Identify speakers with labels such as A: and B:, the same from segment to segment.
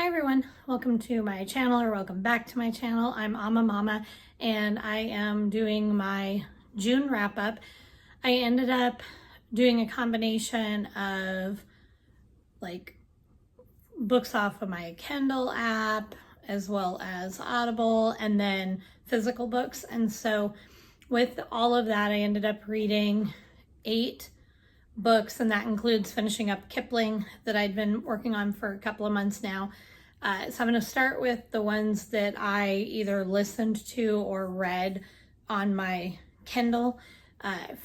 A: Hi everyone, welcome to my channel, or welcome back to my channel. I'm Amma Mama and I am doing my June wrap up. I ended up doing a combination of like books off of my Kindle app as well as Audible and then physical books. And so with all of that, I ended up reading 8 books, and that includes finishing up Kipling that I'd been working on for a couple of months now. So I'm going to start with the ones that I either listened to or read on my Kindle.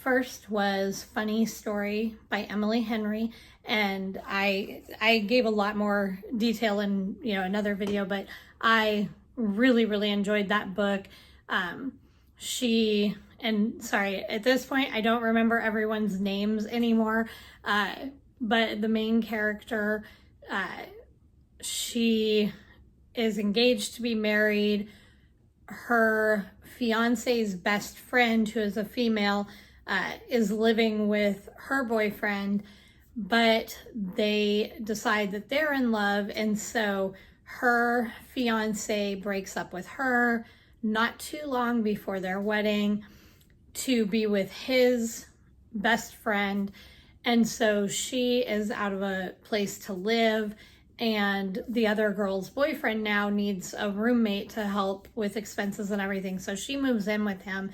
A: First was Funny Story by Emily Henry, and I gave a lot more detail in another video, but I really enjoyed that book. Sorry, at this point I don't remember everyone's names anymore, but the main character, she is engaged to be married. Her fiance's best friend, who is a female, is living with her boyfriend, but they decide that they're in love, and so her fiance breaks up with her not too long before their wedding to be with his best friend. And so she is out of a place to live, and the other girl's boyfriend now needs a roommate to help with expenses and everything. So she moves in with him.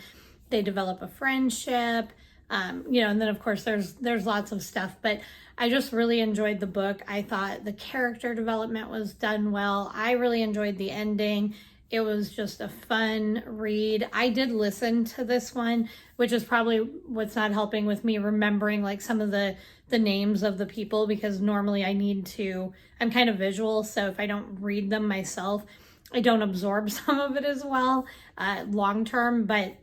A: They develop a friendship, and then of course there's lots of stuff, but I just really enjoyed the book. I thought the character development was done well. I really enjoyed the ending. It was just a fun read. I did listen to this one, which is probably what's not helping with me remembering like some of the names of the people, because normally I'm kind of visual, so if I don't read them myself, I don't absorb some of it as well long term. But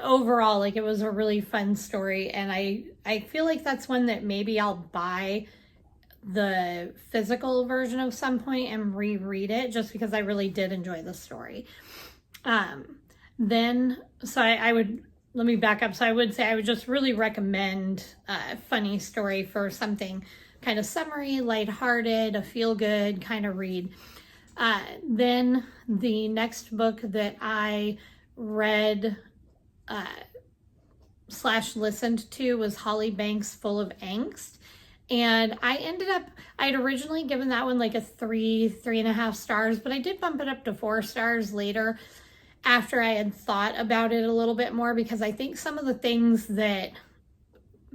A: overall, like, it was a really fun story, and I feel like that's one that maybe I'll buy the physical version of some point and reread it, just because I really did enjoy the story. Let me back up. So I would say I would just really recommend Funny Story for something kind of summery, lighthearted, a feel-good kind of read. Then the next book that I read / listened to was Holly Banks' Full of Angst. And I'd originally given that one like a 3.5 stars, but I did bump it up to 4 stars later after I had thought about it a little bit more, because I think some of the things that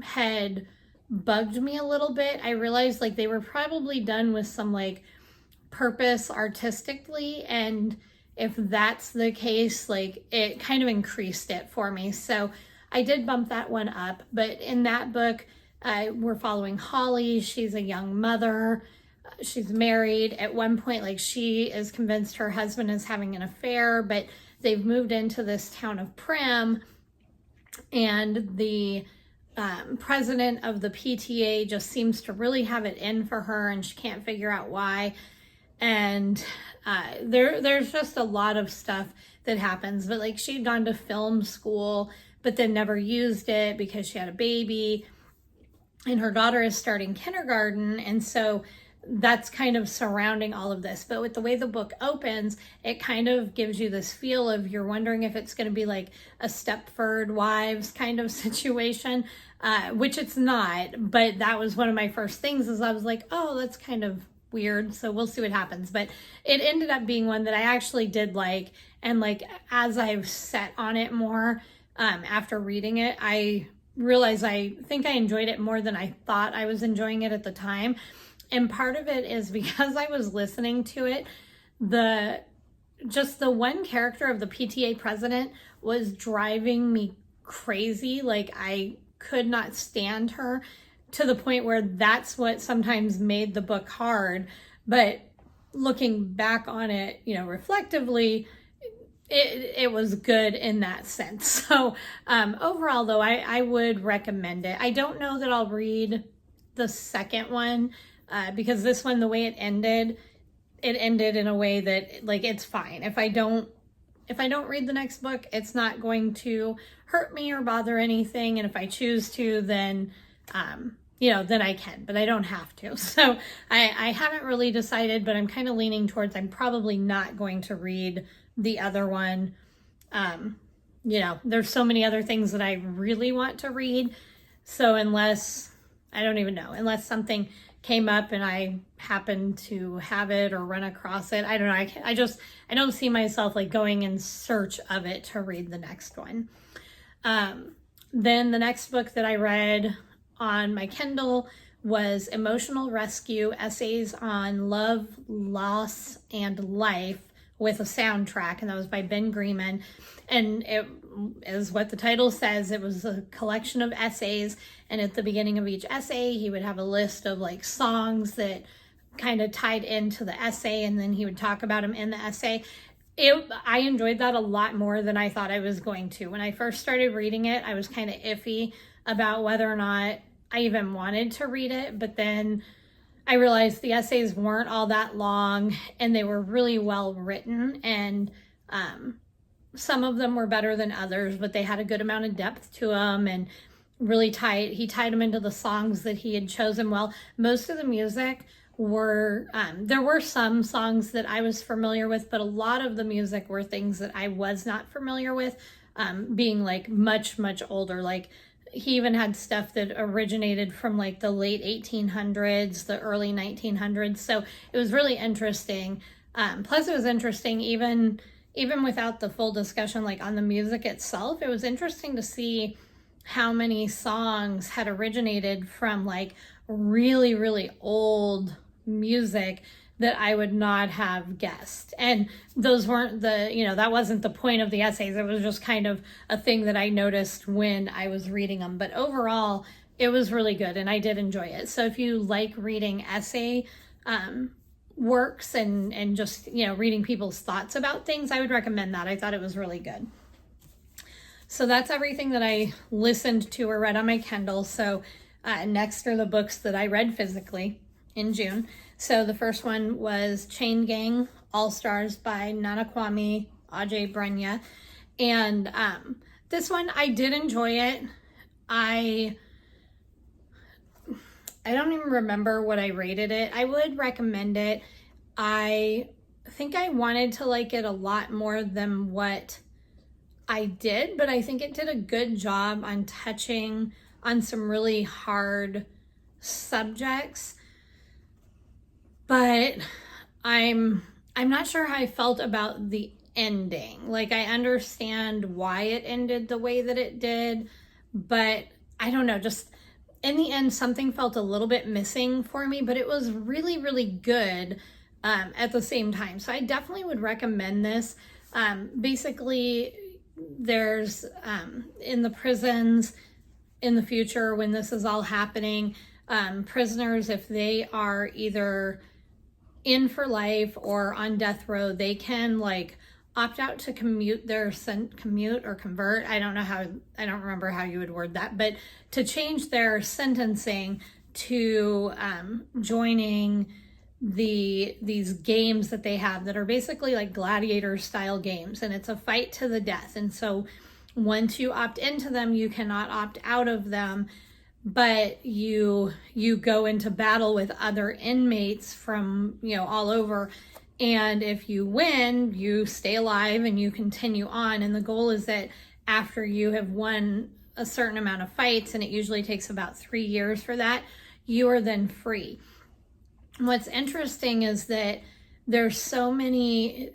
A: had bugged me a little bit, I realized like they were probably done with some like purpose artistically, and if that's the case, like it kind of increased it for me. So I did bump that one up. But in that book, we're following Holly. She's a young mother. She's married. At one point, like, she is convinced her husband is having an affair, but they've moved into this town of Primm, and the president of the PTA just seems to really have it in for her, and she can't figure out why. And there's just a lot of stuff that happens. But like, she'd gone to film school, but then never used it because she had a baby, and her daughter is starting kindergarten, and so that's kind of surrounding all of this. But with the way the book opens, it kind of gives you this feel of, you're wondering if it's going to be like a Stepford Wives kind of situation, which it's not. But that was one of my first things, is I was like, oh, that's kind of weird, so we'll see what happens. But it ended up being one that I actually did like, and like, as I've set on it more after reading it, I realized I think I enjoyed it more than I thought I was enjoying it at the time. And part of it is because I was listening to it, the one character of the PTA president was driving me crazy. Like, I could not stand her, to the point where that's what sometimes made the book hard. But looking back on it, reflectively, it was good in that sense. So overall, though, I would recommend it. I don't know that I'll read the second one, because this one, the way it ended in a way that, like, it's fine. If I don't read the next book, it's not going to hurt me or bother anything. And if I choose to, then then I can, but I don't have to. So I haven't really decided, but I'm kind of leaning towards I'm probably not going to read the other one. There's so many other things that I really want to read. So unless something came up and I happened to have it or run across it, I don't know. I don't see myself like going in search of it to read the next one. Then the next book that I read on my Kindle was Emotional Rescue: Essays on Love, Loss, and Life with a Soundtrack, and that was by Ben Greenman. And it is what the title says. It was a collection of essays, and at the beginning of each essay, he would have a list of like songs that kind of tied into the essay, and then he would talk about them in the essay. I enjoyed that a lot more than I thought I was going to. When I first started reading it, I was kind of iffy about whether or not I even wanted to read it, but then I realized the essays weren't all that long and they were really well written, and some of them were better than others, but they had a good amount of depth to them, and he tied them into the songs that he had chosen well. Most of the music were, there were some songs that I was familiar with, but a lot of the music were things that I was not familiar with, being like much, much older. Like he even had stuff that originated from like the late 1800s, the early 1900s. So it was really interesting. Plus it was interesting even without the full discussion, like on the music itself, it was interesting to see how many songs had originated from like really, really old music that I would not have guessed. And those weren't that wasn't the point of the essays. It was just kind of a thing that I noticed when I was reading them. But overall, it was really good and I did enjoy it. So if you like reading essay works and just, reading people's thoughts about things, I would recommend that. I thought it was really good. So that's everything that I listened to or read on my Kindle. So next are the books that I read physically in June. So the first one was Chain Gang All Stars by Nana Kwame Adjei-Brenyah. And this one, I did enjoy it. I don't even remember what I rated it. I would recommend it. I think I wanted to like it a lot more than what I did, but I think it did a good job on touching on some really hard subjects. But I'm not sure how I felt about the ending. Like I understand why it ended the way that it did, but I don't know, just in the end, something felt a little bit missing for me, but it was really, really good at the same time. So I definitely would recommend this. Basically, there's in the prisons in the future when this is all happening, prisoners, if they are either in for life or on death row, they can like opt out to commute or convert. I don't remember how you would word that, but to change their sentencing to joining these games that they have that are basically like gladiator style games, and it's a fight to the death. And so once you opt into them, you cannot opt out of them, but you go into battle with other inmates from all over. And if you win, you stay alive and you continue on. And the goal is that after you have won a certain amount of fights, and it usually takes about 3 years for that, you are then free. What's interesting is that there's so many,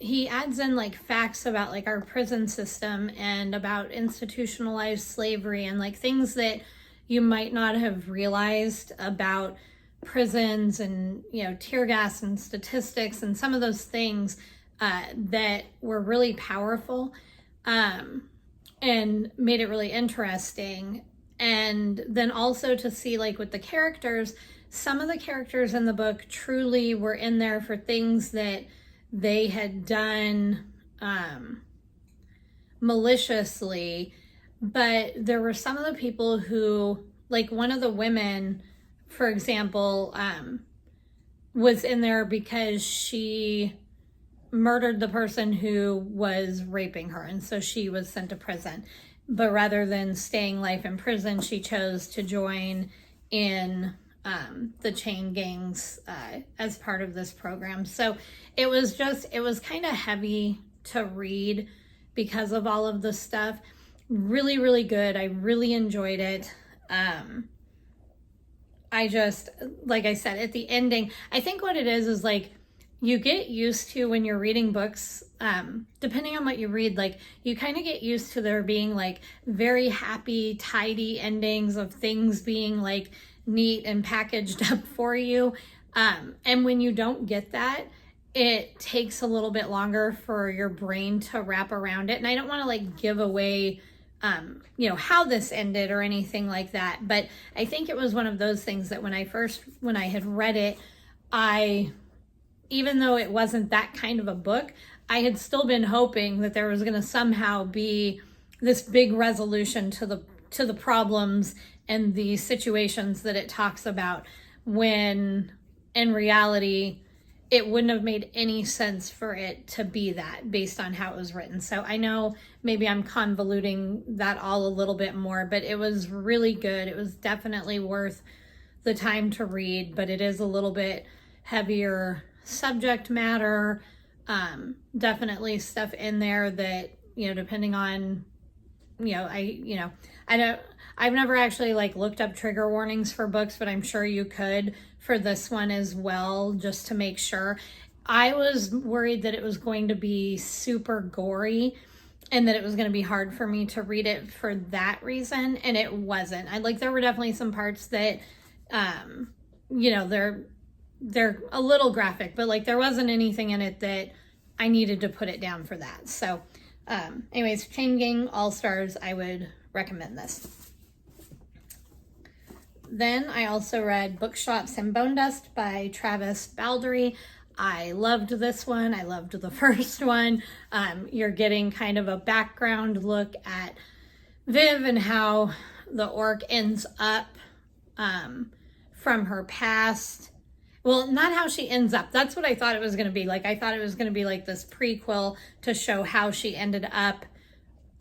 A: he adds in like facts about like our prison system and about institutionalized slavery and like things that you might not have realized about prisons and tear gas and statistics and some of those things that were really powerful and made it really interesting. And then also to see like with the characters, some of the characters in the book truly were in there for things that they had done maliciously, but there were some of the people who, like one of the women, for example, was in there because she murdered the person who was raping her, and so she was sent to prison. But rather than staying life in prison, she chose to join in the chain gangs as part of this program. So it was kind of heavy to read because of all of the stuff. Really, really good. I really enjoyed it. I just, like I said, at the ending, I think what it is like, you get used to when you're reading books, depending on what you read, like you kind of get used to there being like very happy, tidy endings of things being like neat and packaged up for you. And when you don't get that, it takes a little bit longer for your brain to wrap around it. And I don't want to like give away how this ended or anything like that. But I think it was one of those things that when I had read it, even though it wasn't that kind of a book, I had still been hoping that there was going to somehow be this big resolution to the problems and the situations that it talks about, when in reality, it wouldn't have made any sense for it to be that based on how it was written. So I know maybe I'm convoluting that all a little bit more, but it was really good. It was definitely worth the time to read, but it is a little bit heavier subject matter. Definitely stuff in there that, depending on, I've never actually like looked up trigger warnings for books, but I'm sure you could for this one as well, just to make sure. I was worried that it was going to be super gory and that it was going to be hard for me to read it for that reason. And it wasn't. There were definitely some parts that, they're a little graphic, but like there wasn't anything in it that I needed to put it down for that. So anyways, Chain Gang All Stars, I would recommend this. Then I also read Bookshops and Bone Dust by Travis Baldree. I loved this one. I loved the first one. You're getting kind of a background look at Viv and how the orc ends up from her past. Well, not how she ends up. That's what I thought it was going to be. Like, I thought it was going to be like this prequel to show how she ended up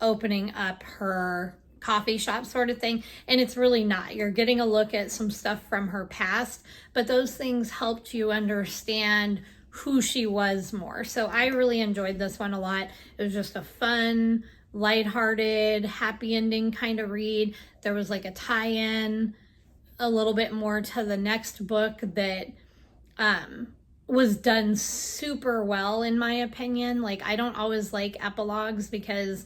A: opening up her coffee shop sort of thing. And it's really not. You're getting a look at some stuff from her past, but those things helped you understand who she was more. So I really enjoyed this one a lot. It was just a fun, lighthearted, happy ending kind of read. There was like a tie-in a little bit more to the next book that was done super well, in my opinion. Like, I don't always like epilogues because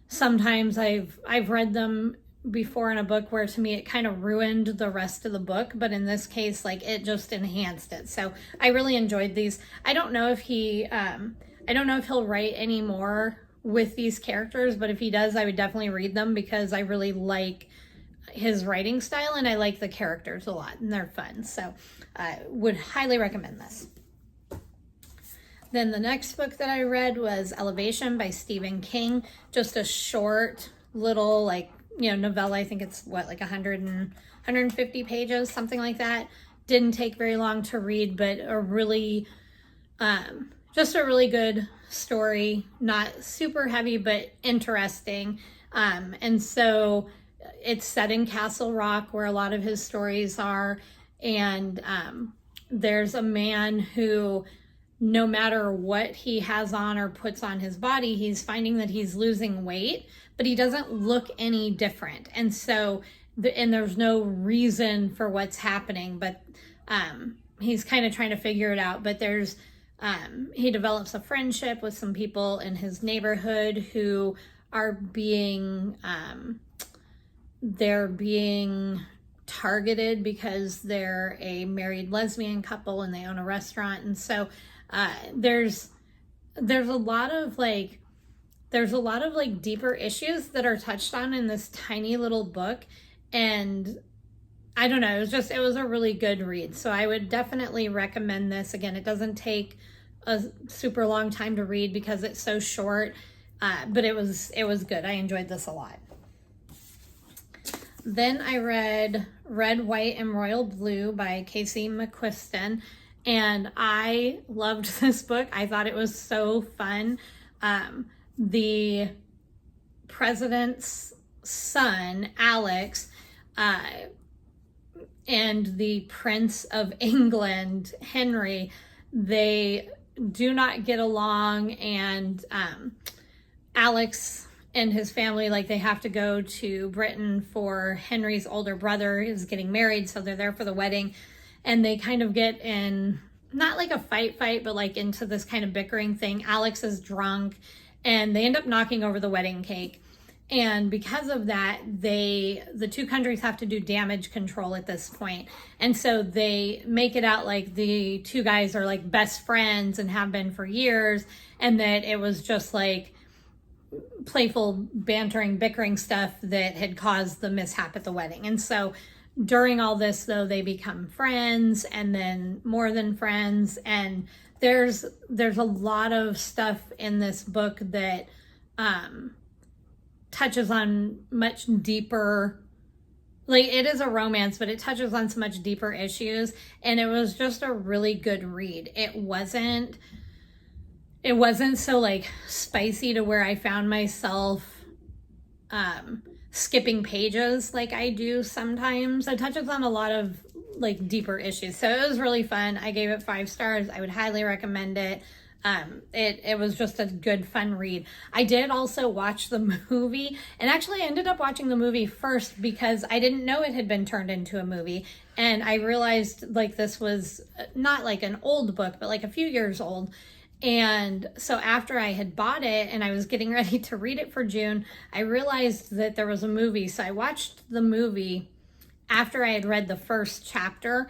A: sometimes I've read them before in a book where to me it kind of ruined the rest of the book, but in this case, like, it just enhanced it. So I really enjoyed these. I don't know if he'll write any more with these characters, but if he does, I would definitely read them because I really like his writing style and I like the characters a lot and they're fun. So I would highly recommend this. Then the next book that I read was Elevation by Stephen King. Just a short little novella. I think it's 150 pages, something like that. Didn't take very long to read, but just a really good story. Not super heavy, but interesting. And so it's set in Castle Rock, where a lot of his stories are. And there's a man who, no matter what he has on or puts on his body, he's finding that he's losing weight, but he doesn't look any different. And so, and there's no reason for what's happening, but he's kind of trying to figure it out. But he develops a friendship with some people in his neighborhood who are being targeted because they're a married lesbian couple and they own a restaurant. And so there's a lot of deeper issues that are touched on in this tiny little book. And I don't know, it was a really good read. So I would definitely recommend this. Again, it doesn't take a super long time to read because it's so short, but it was good. I enjoyed this a lot. Then I read Red, White, and Royal Blue by Casey McQuiston, and I loved this book. I thought it was so fun. The president's son, Alex, and the Prince of England, Henry, they do not get along, and Alex and his family, like, they have to go to Britain for Henry's older brother is getting married, so they're there for the wedding, and they kind of get in, not like a fight, but like into this kind of bickering thing. Alex is drunk, and they end up knocking over the wedding cake. And because of that, the two countries have to do damage control at this point. And so they make it out like the two guys are like best friends and have been for years, and that it was just like playful, bantering, bickering stuff that had caused the mishap at the wedding. And so during all this, though, they become friends, and then more than friends. And there's a lot of stuff in this book that touches on much deeper, like, it is a romance, but it touches on some much deeper issues, and it was just a really good read. It wasn't so like spicy to where I found myself skipping pages like I do sometimes. It touches on a lot of like deeper issues, so it was really fun. I gave it 5 stars. I would highly recommend it. It was just a good, fun read. I did also watch the movie, and actually I ended up watching the movie first because I didn't know it had been turned into a movie. And I realized like this was not like an old book, but like a few years old. And so after I had bought it and I was getting ready to read it for June, I realized that there was a movie. So I watched the movie after I had read the first chapter.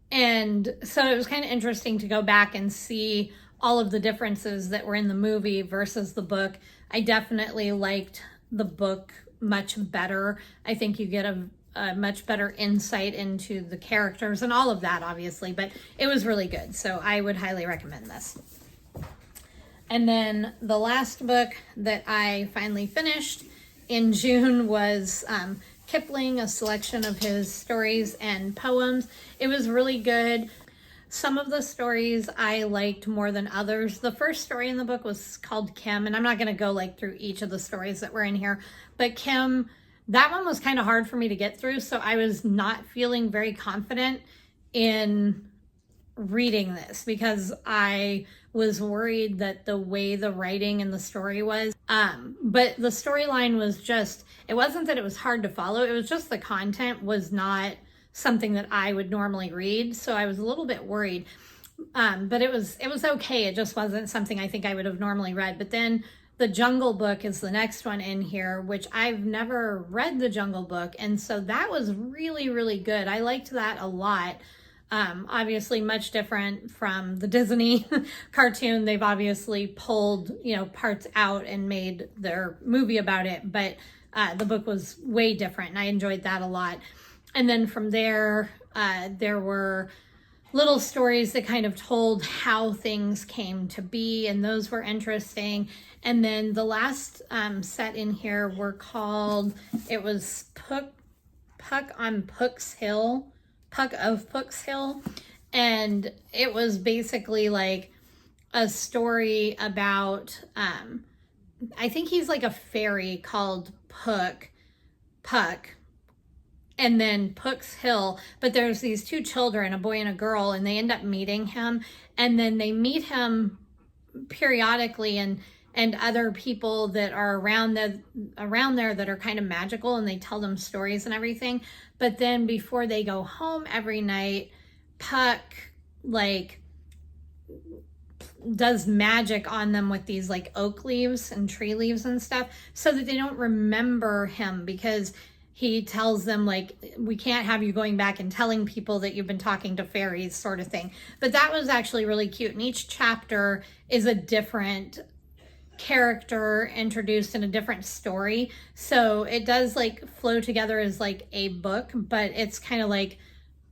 A: And so it was kind of interesting to go back and see all of the differences that were in the movie versus the book. I definitely liked the book much better. I think you get a much better insight into the characters and all of that, obviously, but it was really good. So I would highly recommend this. And then the last book that I finally finished in June was Kipling, a selection of his stories and poems. It was really good. Some of the stories I liked more than others. The first story in the book was called Kim, and I'm not going to go like through each of the stories that were in here, but Kim, that one was kind of hard for me to get through, so I was not feeling very confident in reading this because I was worried that the way the writing and the story was, but the storyline was just, it wasn't that it was hard to follow, it was just the content was not something that I would normally read, so I was a little bit worried. But it was okay. It just wasn't something I think I would have normally read. But then The Jungle Book is the next one in here, which I've never read The Jungle Book, and so that was really, really good. I liked that a lot. Obviously much different from the Disney cartoon. They've obviously pulled, parts out and made their movie about it, but the book was way different, and I enjoyed that a lot. And then from there, there were little stories that kind of told how things came to be, and those were interesting. And then the last set in here were called, it was Puck of Pook's Hill, and it was basically like a story about, I think he's like a fairy called Puck, and then Pook's Hill, but there's these 2 children, a boy and a girl, and they end up meeting him, and then they meet him periodically, and other people that are around there that are kind of magical, and they tell them stories and everything. But then before they go home every night, Puck like does magic on them with these like oak leaves and tree leaves and stuff, so that they don't remember him, because he tells them like, we can't have you going back and telling people that you've been talking to fairies, sort of thing. But that was actually really cute, and each chapter is a different character introduced in a different story, so it does like flow together as like a book, but it's kind of like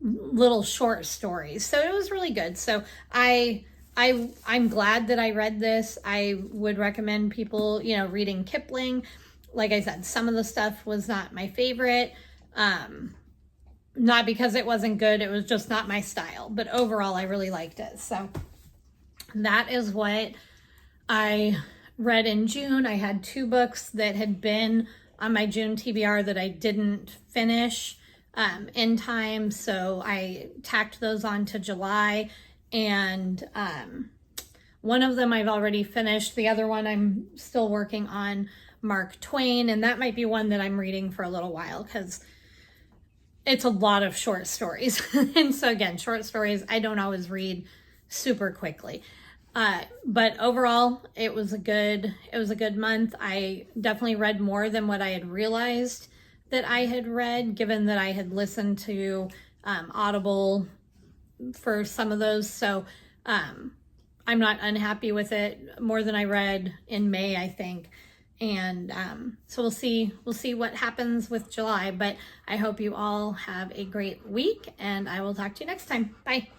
A: little short stories, so it was really good. So I'm glad that I read this. I would recommend people reading Kipling. Like I said, some of the stuff was not my favorite, not because it wasn't good, it was just not my style, but overall I really liked it. So that is what I read in June. I had 2 books that had been on my June TBR that I didn't finish. in time. So I tacked those on to July, and one of them I've already finished. The other one I'm still working on, Mark Twain, and that might be one that I'm reading for a little while because it's a lot of short stories. And so again, short stories, I don't always read super quickly. But overall, it was a good month. I definitely read more than what I had realized that I had read, given that I had listened to Audible for some of those. So I'm not unhappy with it. More than I read in May, I think. And so we'll see what happens with July. But I hope you all have a great week, and I will talk to you next time. Bye.